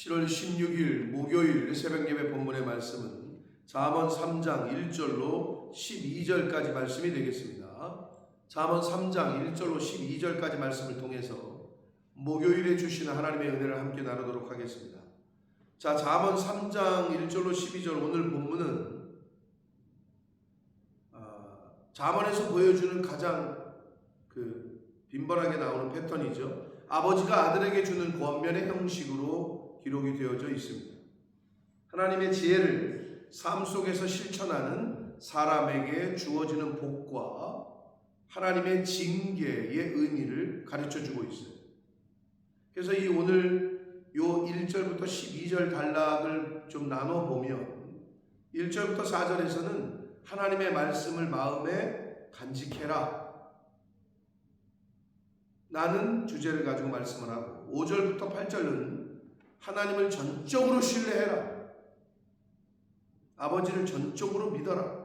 7월 16일 목요일 새벽예배 본문의 말씀은 잠언 3장 1절로 12절까지 말씀이 되겠습니다. 잠언 3장 1절로 12절까지 말씀을 통해서 목요일에 주시는 하나님의 은혜를 함께 나누도록 하겠습니다. 자, 잠언 3장 1절로 12절 오늘 본문은 잠언에서 보여주는 가장 빈번하게 나오는 패턴이죠. 아버지가 아들에게 주는 권면의 형식으로 기록이 되어져 있습니다. 하나님의 지혜를 삶 속에서 실천하는 사람에게 주어지는 복과 하나님의 징계의 의미를 가르쳐주고 있어요. 그래서 이 오늘 요 1절부터 12절 단락을 좀 나눠보면 1절부터 4절에서는 하나님의 말씀을 마음에 간직해라 라는 주제를 가지고 말씀을 하고 5절부터 8절은 하나님을 전적으로 신뢰해라, 아버지를 전적으로 믿어라.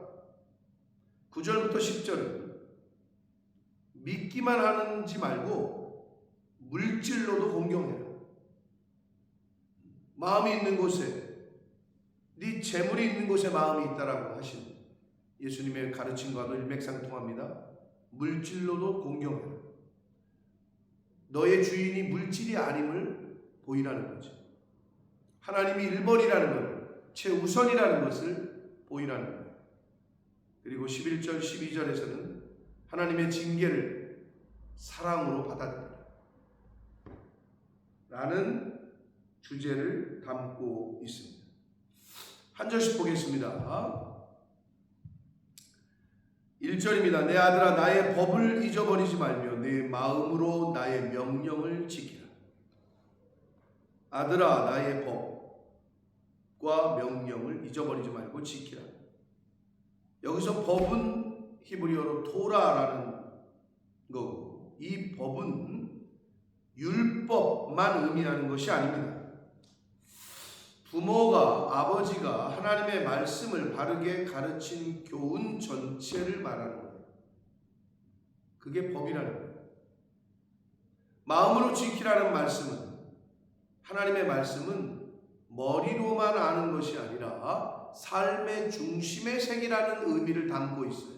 9절부터 10절은 믿기만 하는지 말고 물질로도 공경해라. 마음이 있는 곳에, 네 재물이 있는 곳에 마음이 있다라고 하신 예수님의 가르침과도 일맥상통합니다. 물질로도 공경해라. 너의 주인이 물질이 아님을 보이라는 거죠. 하나님이 1번이라는 것을, 최우선이라는 것을 보이라는 거예요. 그리고 11절, 12절에서는 하나님의 징계를 사랑으로 받아들이라 라는 주제를 담고 있습니다. 한 절씩 보겠습니다. 1절입니다. 내 아들아, 나의 법을 잊어버리지 말며 내 마음으로 나의 명령을 지키라. 아들아, 나의 법과 명령을 잊어버리지 말고 지키라. 여기서 법은 히브리어로 토라라는 거고, 이 법은 율법만 의미하는 것이 아닙니다. 부모가, 아버지가 하나님의 말씀을 바르게 가르친 교훈 전체를 말하는 거예요. 그게 법이라는 거예요. 마음으로 지키라는 말씀은, 하나님의 말씀은 머리로만 아는 것이 아니라 삶의 중심의 색이라는 의미를 담고 있어요.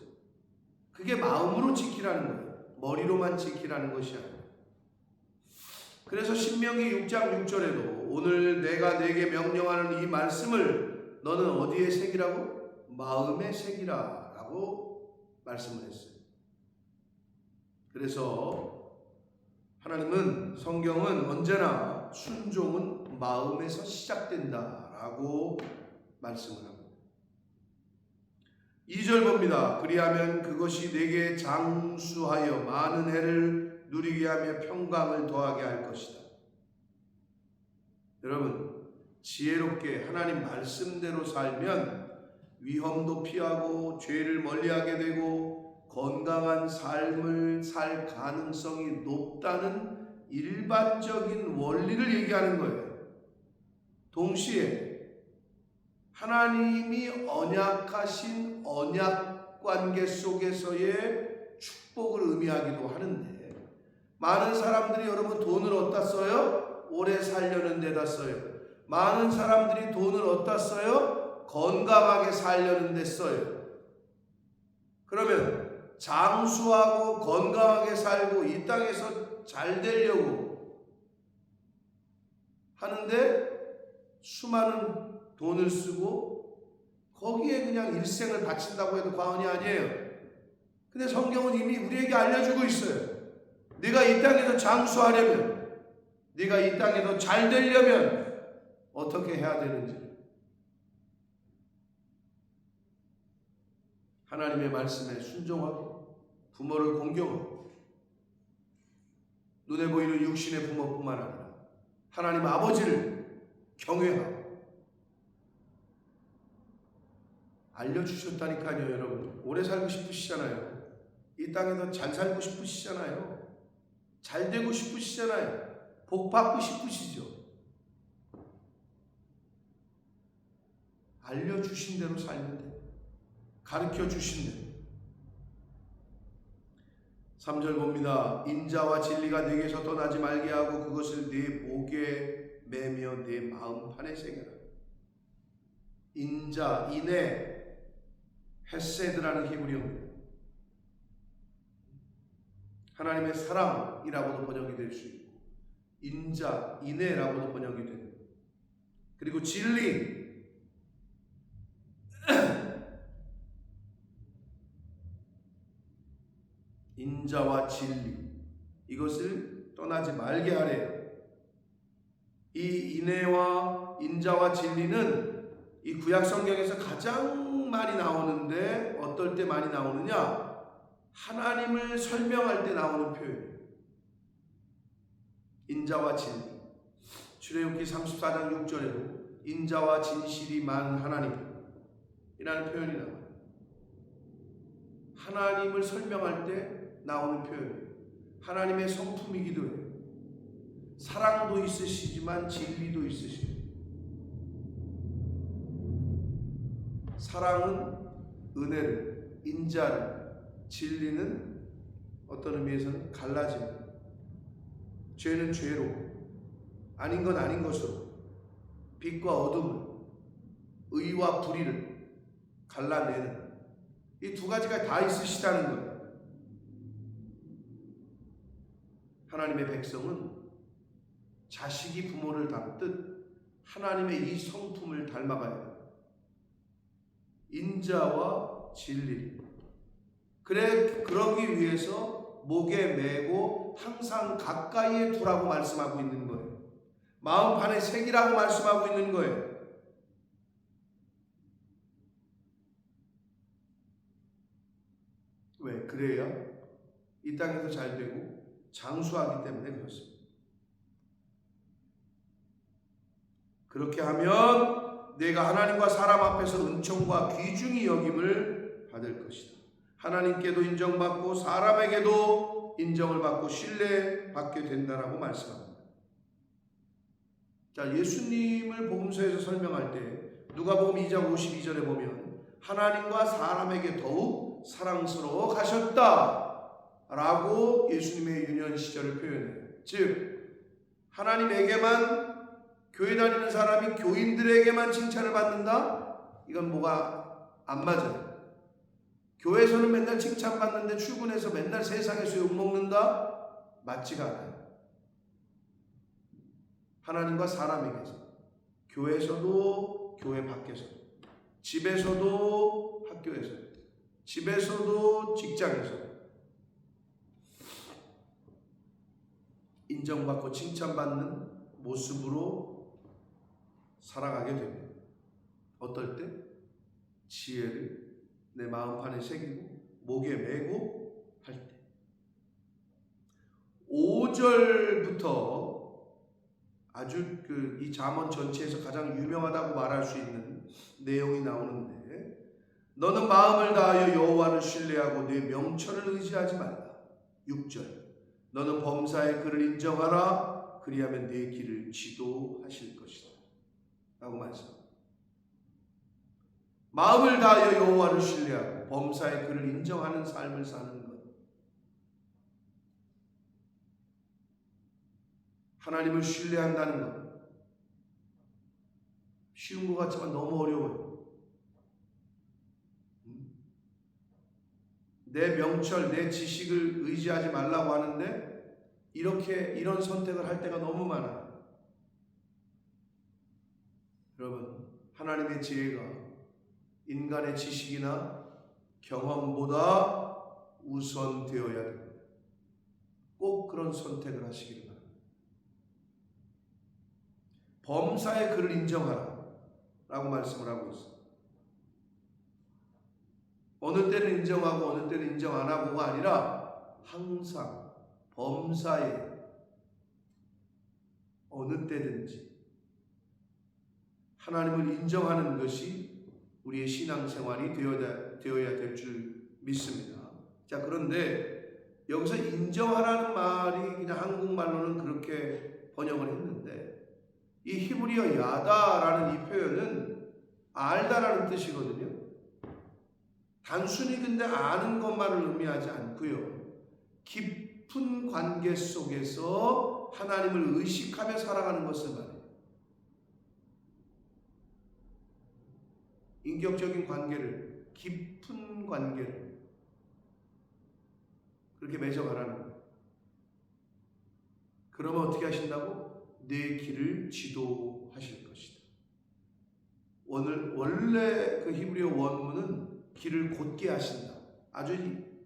그게 마음으로 지키라는 거예요. 머리로만 지키라는 것이 아니에요. 그래서 신명기 6장 6절에도 오늘 내가 내게 명령하는 이 말씀을 너는 어디에 새기라고? 마음에 새기라 라고 말씀을 했어요. 그래서 하나님은, 성경은 언제나 순종은 마음에서 시작된다 라고 말씀을 합니다. 2절 봅니다. 그리하면 그것이 내게 장수하여 많은 해를 누리게 하며 평강을 더하게 할 것이다. 여러분, 지혜롭게 하나님 말씀대로 살면 위험도 피하고 죄를 멀리하게 되고 건강한 삶을 살 가능성이 높다는 일반적인 원리를 얘기하는 거예요. 동시에 하나님이 언약하신 언약 관계 속에서의 축복을 의미하기도 하는데, 많은 사람들이 여러분 돈을 어디다 써요? 오래 살려는 데다 써요. 많은 사람들이 돈을 어디다 써요? 건강하게 살려는 데 써요. 그러면 장수하고 건강하게 살고 이 땅에서 잘 되려고 하는데 수많은 돈을 쓰고 거기에 그냥 일생을 바친다고 해도 과언이 아니에요. 근데 성경은 이미 우리에게 알려주고 있어요. 네가 이 땅에서 장수하려면, 네가 이 땅에서 잘 되려면 어떻게 해야 되는지. 하나님의 말씀에 순종하고 부모를 공경하고 눈에 보이는 육신의 부모뿐만 아니라 하나님 아버지를 경외하고 알려주셨다니까요. 여러분, 오래 살고 싶으시잖아요. 이 땅에서 잘 살고 싶으시잖아요. 잘 되고 싶으시잖아요. 복 받고 싶으시죠. 알려주신 대로 살면 돼요. 가르쳐 주신 대로. 3절 봅니다. 인자와 진리가 네게서 떠나지 말게 하고 그것을 네 목에 매며 내 마음판에 새겨라. 인자, 인애, 헤세드라는 히브리어입니다. 하나님의 사랑이라고도 번역이 될 수 있고 인자, 인애라고도 번역이 됩니다. 그리고 진리, 인자와 진리, 이것을 떠나지 말게 하래요. 이 인애와 인자와 진리는 이 구약 성경에서 가장 많이 나오는데 어떨 때 많이 나오느냐? 하나님을 설명할 때 나오는 표현이에요. 인자와 진리. 출애굽기 34장 6절에도 인자와 진실이 많은 하나님이라는 표현이 나와요. 하나님을 설명할 때 나오는 표현이에요. 하나님의 성품이기도 해요. 사랑도 있으시지만 진리도 있으시고, 사랑은 은혜를, 인자를, 진리는 어떤 의미에서는 갈라짐, 죄는 죄로, 아닌 건 아닌 것으로, 빛과 어둠을, 의와 불의를 갈라내는 이 두 가지가 다 있으시다는 거예요. 하나님의 백성은 자식이 부모를 닮듯 하나님의 이 성품을 닮아가야 해요. 인자와 진리. 그러기 위해서 목에 메고 항상 가까이에 두라고 말씀하고 있는 거예요. 마음판에 새기라고 말씀하고 있는 거예요. 왜? 그래야 이 땅에서 잘 되고 장수하기 때문에 그렇습니다. 그렇게 하면 내가 하나님과 사람 앞에서 은총과 귀중히 여김을 받을 것이다. 하나님께도 인정받고 사람에게도 인정을 받고 신뢰받게 된다라고 말씀합니다. 자, 예수님을 복음서에서 설명할 때 누가복음 2장 52절에 보면 하나님과 사람에게 더욱 사랑스러워 가셨다 라고 예수님의 유년 시절을 표현해요. 즉 하나님에게만, 교회 다니는 사람이 교인들에게만 칭찬을 받는다? 이건 뭐가 안 맞아요. 교회에서는 맨날 칭찬받는데 출근해서 맨날 세상에서 욕먹는다? 맞지가 않아요. 하나님과 사람에게서, 교회에서도 교회 밖에서도, 집에서도 학교에서, 집에서도 직장에서 인정받고 칭찬받는 모습으로 살아가게 됩니다. 어떨 때? 지혜를 내 마음판에 새기고 목에 메고 할 때. 5절부터 아주 이 잠언 전체에서 가장 유명하다고 말할 수 있는 내용이 나오는데, 너는 마음을 다하여 여호와를 신뢰하고 내 명철을 의지하지 말라. 6절, 너는 범사의 그를 인정하라. 그리하면 내 길을 지도하실 것이다 라고 말씀합니다. 마음을 다하여 여호와를 신뢰하고 범사의 그를 인정하는 삶을 사는 것. 하나님을 신뢰한다는 것. 쉬운 것 같지만 너무 어려워요. 내 명철, 내 지식을 의지하지 말라고 하는데 이런 선택을 할 때가 너무 많아요. 여러분, 하나님의 지혜가 인간의 지식이나 경험보다 우선되어야 됩니다. 꼭 그런 선택을 하시기를 바랍니다. 범사의 그를 인정하라 라고 말씀을 하고 있습니다. 어느 때는 인정하고 어느 때는 인정 안 하고가 아니라 항상 범사에 어느 때든지 하나님을 인정하는 것이 우리의 신앙생활이 되어야 될 줄 믿습니다. 자, 그런데 여기서 인정하라는 말이 그냥 한국말로는 그렇게 번역을 했는데, 이 히브리어 야다라는 이 표현은 알다라는 뜻이거든요. 단순히 근데 아는 것만을 의미하지 않고요, 깊은 관계 속에서 하나님을 의식하며 살아가는 것을 말해요. 인격적인 관계를, 깊은 관계를 그렇게 맺어가라는 거예요. 그러면 어떻게 하신다고? 내 길을 지도하실 것이다. 원래 그 히브리어 원문은 길을 곧게 하신다. 아주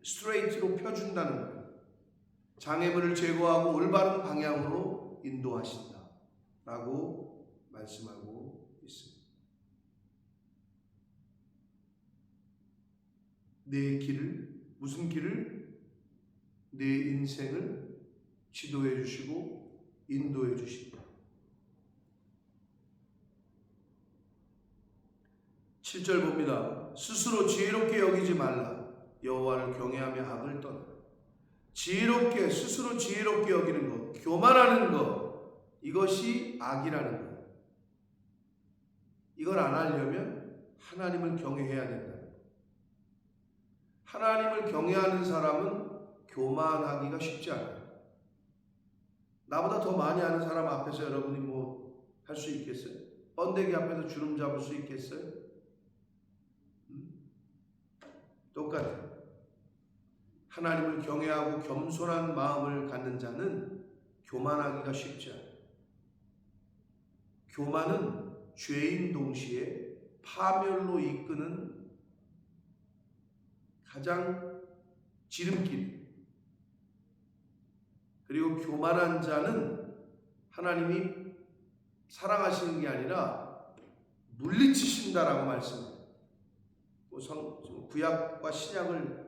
스트레이트로 펴준다는 거예요. 장애물을 제거하고 올바른 방향으로 인도하신다. 라고 말씀하고 있습니다. 내 길을, 무슨 길을? 내 인생을 지도해 주시고 인도해 주신다. 7절 봅니다. 스스로 지혜롭게 여기지 말라. 여호와를 경외하며 악을 떠나라. 지혜롭게, 스스로 지혜롭게 여기는 것, 교만하는 것, 이것이 악이라는 거예요. 이걸 안 하려면 하나님을 경외해야 된다. 하나님을 경외하는 사람은 교만하기가 쉽지 않아요. 나보다 더 많이 아는 사람 앞에서 여러분이 뭐 할 수 있겠어요? 번데기 앞에서 주름 잡을 수 있겠어요? 똑같아요. 하나님을 경외하고 겸손한 마음을 갖는 자는 교만하기가 쉽지 않아요. 교만은 죄인 동시에 파멸로 이끄는 가장 지름길. 그리고 교만한 자는 하나님이 사랑하시는 게 아니라 물리치신다라고 말씀해요. 구약과 신약을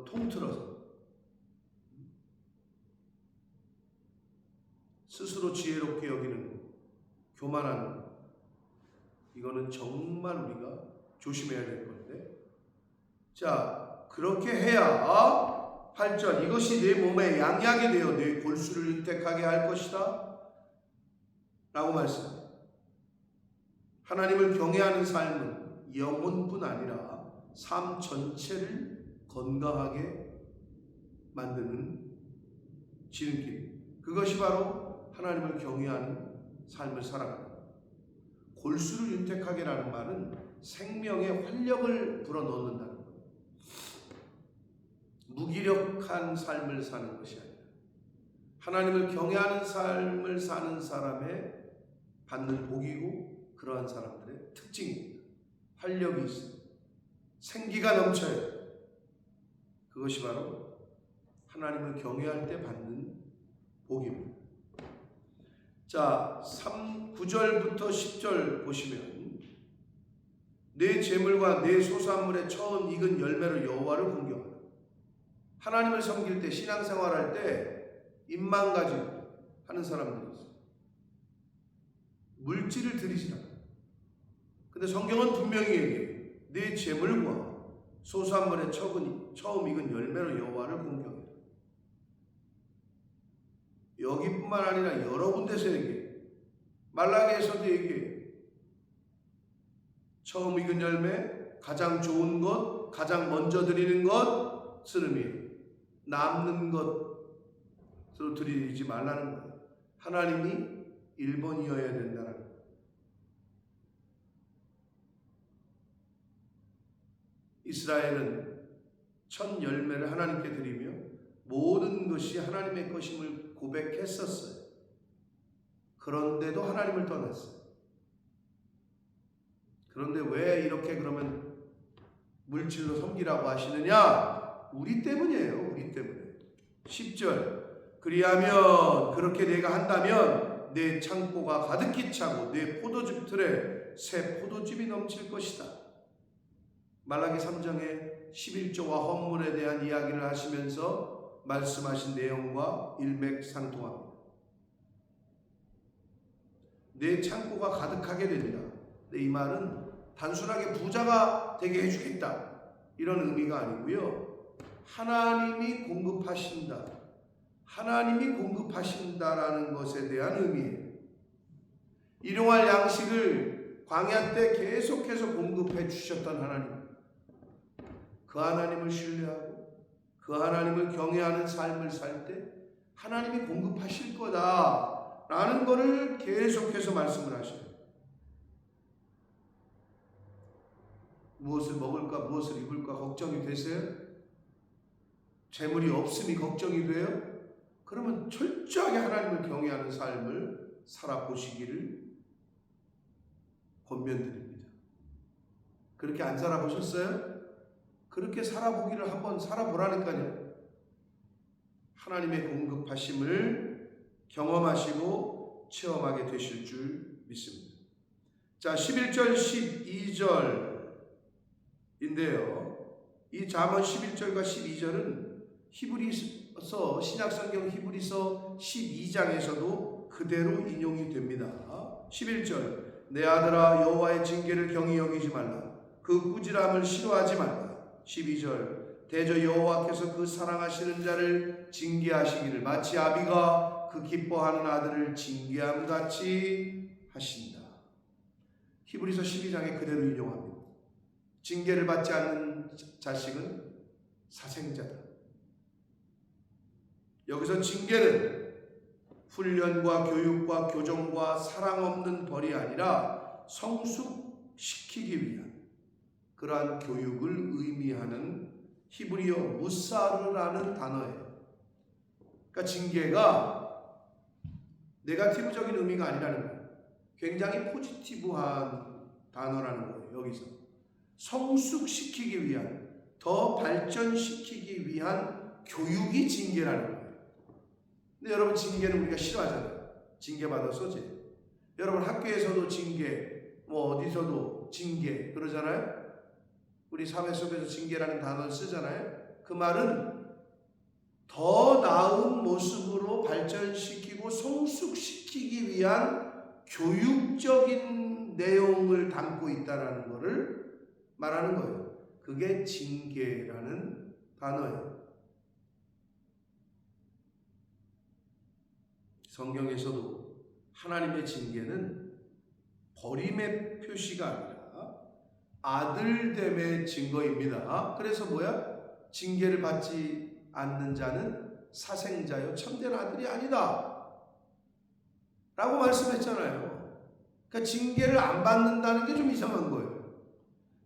통틀어서 스스로 지혜롭게 여기는 것, 교만한 것, 이거는 정말 우리가 조심해야 될 건데, 자, 그렇게 해야 8절 이것이 내 몸에 양약이 되어 내 골수를 윤택하게 할 것이다 라고 말씀합니다. 하나님을 경외하는 삶은 영혼뿐 아니라 삶 전체를 건강하게 만드는 지름길, 그것이 바로 하나님을 경외하는 삶을 살아가는 것. 골수를 윤택하게라는 말은 생명의 활력을 불어넣는다는 것, 무기력한 삶을 사는 것이 아니라 하나님을 경외하는 삶을 사는 사람의 받는 복이고 그러한 사람들의 특징입니다. 활력이 있어요. 생기가 넘쳐요. 그것이 바로 하나님을 경외할 때 받는 복입니다. 자, 9절부터 10절 보시면 내 재물과 내 소산물의 처음 익은 열매로 여호와를 공경하라. 하나님을 섬길 때, 신앙생활할 때 입만 가지고 하는 사람들이 있어요. 물질을 드리지 않아요. 근데 성경은 분명히 얘기해요. 내 재물과 소산물의 처음 익은 열매로 여호와를 공경해라. 여기뿐만 아니라 여러 군데서 얘기해요. 말라기에서도 얘기해요. 처음 익은 열매, 가장 좋은 것, 가장 먼저 드리는 것, 쓰름이에요. 남는 것으로 드리지 말라는 거예요. 하나님이 1번이어야 된다는 거예요. 이스라엘은 첫 열매를 하나님께 드리며 모든 것이 하나님의 것임을 고백했었어요. 그런데도 하나님을 떠났어요. 그런데 왜 이렇게 그러면 물질로 섬기라고 하시느냐? 우리 때문이에요. 우리 때문에. 10절 그리하면, 그렇게 내가 한다면 내 창고가 가득히 차고 내 포도즙 틀에 새 포도즙이 넘칠 것이다. 말라기 3장의 11조와 헌물에 대한 이야기를 하시면서 말씀하신 내용과 일맥상통합니다. 내 창고가 가득하게 된다. 이 말은 단순하게 부자가 되게 해주겠다 이런 의미가 아니고요. 하나님이 공급하신다. 하나님이 공급하신다라는 것에 대한 의미예요. 일용할 양식을 광야 때 계속해서 공급해 주셨던 하나님, 그 하나님을 신뢰하고 그 하나님을 경외하는 삶을 살 때 하나님이 공급하실 거다라는 것을 계속해서 말씀을 하셔요. 무엇을 먹을까, 무엇을 입을까 걱정이 되세요? 재물이 없음이 걱정이 돼요? 그러면 철저하게 하나님을 경외하는 삶을 살아보시기를 권면드립니다. 그렇게 안 살아보셨어요? 그렇게 살아보기를 한번 살아보라니까요. 하나님의 공급하심을 경험하시고 체험하게 되실 줄 믿습니다. 자, 11절 12절인데요. 이 잠언 11절과 12절은 히브리서, 신약성경 히브리서 12장에서도 그대로 인용이 됩니다. 11절, 내 아들아 여호와의 징계를 경히 여기지 말라. 그 꾸지람을 싫어하지 말라. 12절, 대저 여호와께서 그 사랑하시는 자를 징계하시기를 마치 아비가 그 기뻐하는 아들을 징계함 같이 하신다. 히브리서 12장에 그대로 인용합니다. 징계를 받지 않는 자식은 사생자다. 여기서 징계는 훈련과 교육과 교정과 사랑 없는 벌이 아니라 성숙시키기 위한 그러한 교육을 의미하는 히브리어 무사르라는 단어예요. 그러니까 징계가 네거티브적인 의미가 아니라는 거예요. 굉장히 포지티브한 단어라는 거예요. 여기서 성숙시키기 위한, 더 발전시키기 위한 교육이 징계라는 거예요. 근데 여러분, 징계는 우리가 싫어하잖아요. 징계받았어지. 여러분 학교에서도 징계, 어디서도 징계 그러잖아요. 우리 사회 속에서 징계라는 단어를 쓰잖아요. 그 말은 더 나은 모습으로 발전시키고 성숙시키기 위한 교육적인 내용을 담고 있다는 것을 말하는 거예요. 그게 징계라는 단어예요. 성경에서도 하나님의 징계는 버림의 표시가 아니라 아들됨의 증거입니다. 그래서 뭐야? 징계를 받지 않는 자는 사생자요 참된 아들이 아니다 라고 말씀했잖아요. 그러니까 징계를 안 받는다는 게 좀 이상한 거예요.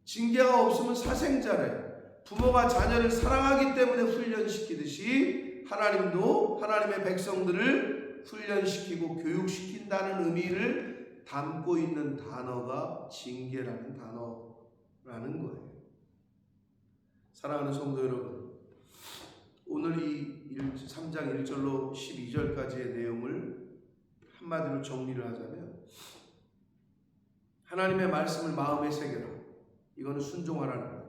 징계가 없으면 사생자래. 부모가 자녀를 사랑하기 때문에 훈련시키듯이 하나님도 하나님의 백성들을 훈련시키고 교육시킨다는 의미를 담고 있는 단어가 징계라는 단어라는 거예요. 사랑하는 성도 여러분, 오늘 이 3장 1절로 12절까지의 내용을 한마디로 정리를 하자면, 하나님의 말씀을 마음에 새겨라. 이거는 순종하라는 거예요.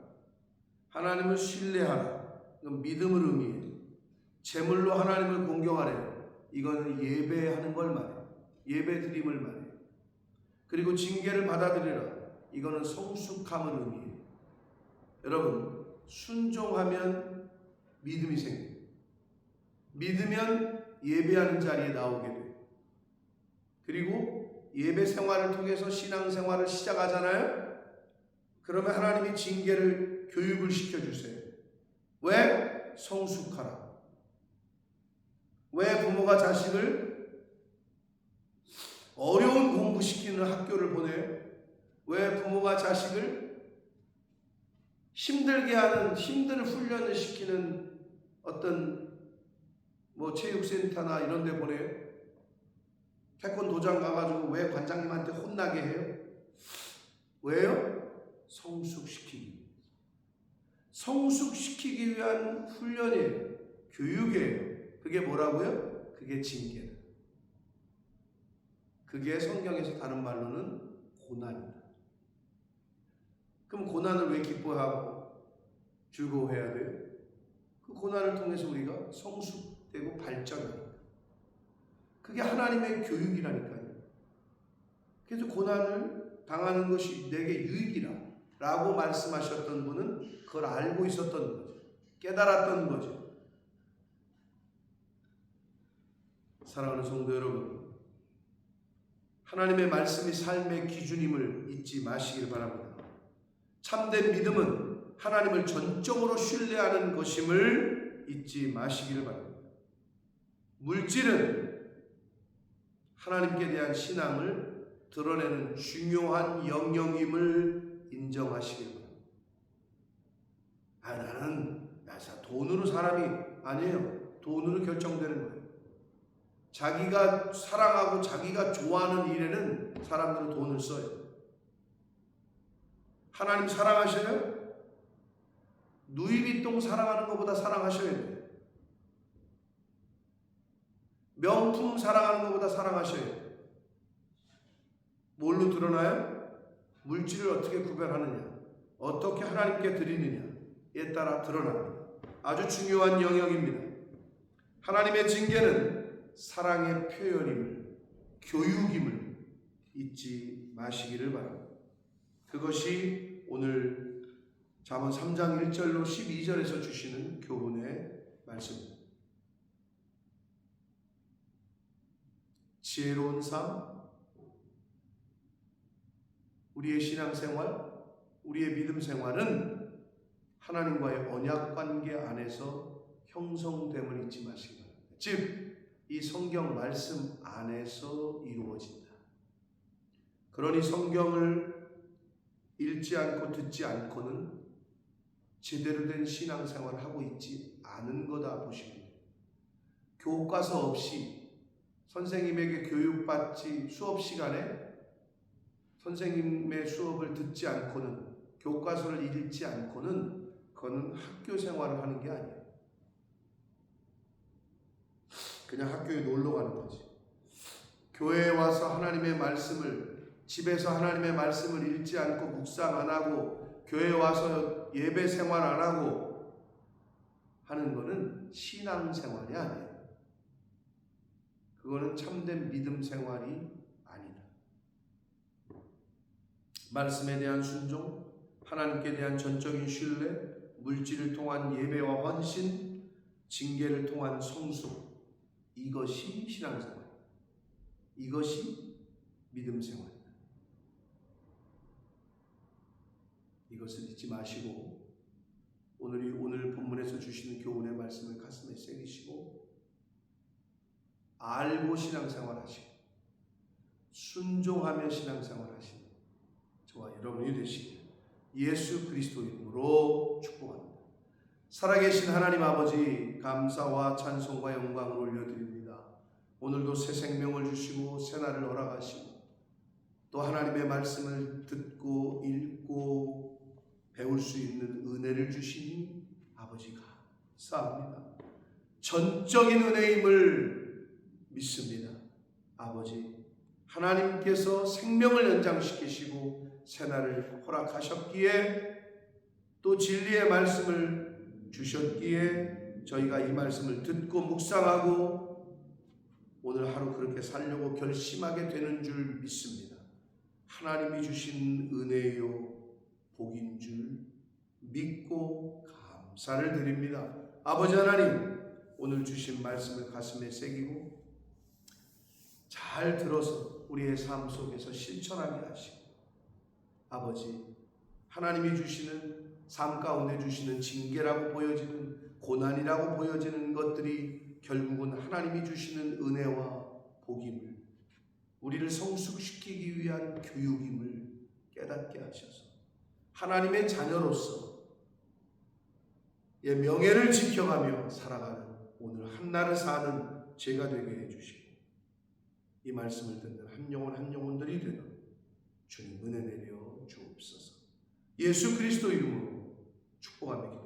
하나님을 신뢰하라. 이건 믿음을 의미해요. 제물로 하나님을 공경하라. 이거는 예배하는 걸 말해요. 예배 드림을 말해요. 그리고 징계를 받아들이라. 이거는 성숙함을 의미해요. 여러분, 순종하면 믿음이 생겨요. 믿으면 예배하는 자리에 나오게 돼요. 그리고 예배 생활을 통해서 신앙 생활을 시작하잖아요. 그러면 하나님이 징계를 교육을 시켜주세요. 왜? 성숙하라. 왜 부모가 자식을 어려운 공부시키는 학교를 보내요? 왜 부모가 자식을 힘들게 하는, 힘든 훈련을 시키는 어떤 체육센터나 이런 데 보내요? 태권도장 가가지고 왜 관장님한테 혼나게 해요? 왜요? 성숙시키기. 성숙시키기 위한 훈련이에요. 교육이에요. 그게 뭐라고요? 그게 징계다. 그게 성경에서 다른 말로는 고난이다. 그럼 고난을 왜 기뻐하고 즐거워해야 돼요? 그 고난을 통해서 우리가 성숙되고 발전합니다. 그게 하나님의 교육이라니까요. 그래서 고난을 당하는 것이 내게 유익이라 라고 말씀하셨던 분은 그걸 알고 있었던 거죠. 깨달았던 거죠. 사랑하는 성도 여러분, 하나님의 말씀이 삶의 기준임을 잊지 마시길 바랍니다. 참된 믿음은 하나님을 전적으로 신뢰하는 것임을 잊지 마시기를 바랍니다. 물질은 하나님께 대한 신앙을 드러내는 중요한 영역임을 인정하시길 바랍니다. 나는 돈으로 사람이 아니에요. 돈으로 결정되는 거예요. 자기가 사랑하고 자기가 좋아하는 일에는 사람들은 돈을 써요. 하나님 사랑하셔요? 누이비통 사랑하는 것보다 사랑하셔야 돼요. 명품 사랑하는 것보다 사랑하셔야 돼요. 뭘로 드러나요? 물질을 어떻게 구별하느냐, 어떻게 하나님께 드리느냐에 따라 드러납니다. 아주 중요한 영역입니다. 하나님의 징계는 사랑의 표현임을, 교육임을 잊지 마시기를 바랍니다. 그것이 오늘 잠언 3장 1절로 12절에서 주시는 교훈의 말씀입니다. 지혜로운 삶, 우리의 신앙생활, 우리의 믿음 생활은 하나님과의 언약 관계 안에서 형성됨을 잊지 마시기 바랍니다. 즉, 이 성경 말씀 안에서 이루어진다. 그러니 성경을 읽지 않고 듣지 않고는 제대로 된 신앙생활을 하고 있지 않은 거다 보시면 돼요. 교과서 없이 선생님에게 교육받지 수업 시간에 선생님의 수업을 듣지 않고는, 교과서를 읽지 않고는 그거는 학교 생활을 하는 게 아니에요. 그냥 학교에 놀러 가는 거지. 교회에 와서 하나님의 말씀을, 집에서 하나님의 말씀을 읽지 않고 묵상 안 하고 교회에 와서 예배 생활 안 하고 하는 거는 신앙생활이 아니에요. 그거는 참된 믿음 생활이 아니다. 말씀에 대한 순종, 하나님께 대한 전적인 신뢰, 물질을 통한 예배와 헌신, 징계를 통한 성숙, 이것이 신앙생활, 이것이 믿음 생활. 이것을 잊지 마시고 오늘 본문에서 주시는 교훈의 말씀을 가슴에 새기시고 알고 신앙생활 하시고 순종하며 신앙생활 하시는 저와 여러분이 되시길 예수 그리스도 이름으로 축복합니다. 살아계신 하나님 아버지, 감사와 찬송과 영광을 올려드립니다. 오늘도 새 생명을 주시고 새 날을 허락하시고 또 하나님의 말씀을 듣고 읽고 배울 수 있는 은혜를 주시니 아버지가 감사합니다. 전적인 은혜임을 믿습니다. 아버지, 하나님께서 생명을 연장시키시고 새날을 허락하셨기에 또 진리의 말씀을 주셨기에 저희가 이 말씀을 듣고 묵상하고 오늘 하루 그렇게 살려고 결심하게 되는 줄 믿습니다. 하나님이 주신 은혜요 복인 줄 믿고 감사를 드립니다. 아버지 하나님, 오늘 주신 말씀을 가슴에 새기고 잘 들어서 우리의 삶 속에서 실천하게 하시고 아버지, 하나님이 주시는 삶 가운데 주시는 징계라고 보여지는 고난이라고 보여지는 것들이 결국은 하나님이 주시는 은혜와 복임을, 우리를 성숙시키기 위한 교육임을 깨닫게 하셔서 하나님의 자녀로서 명예를 지켜가며 살아가는 오늘 한날을 사는 제가 되게 해주시고 이 말씀을 듣는 한 영혼들이 되는 주님 은혜 내려 주옵소서. 예수 그리스도 이름으로 축복합니다.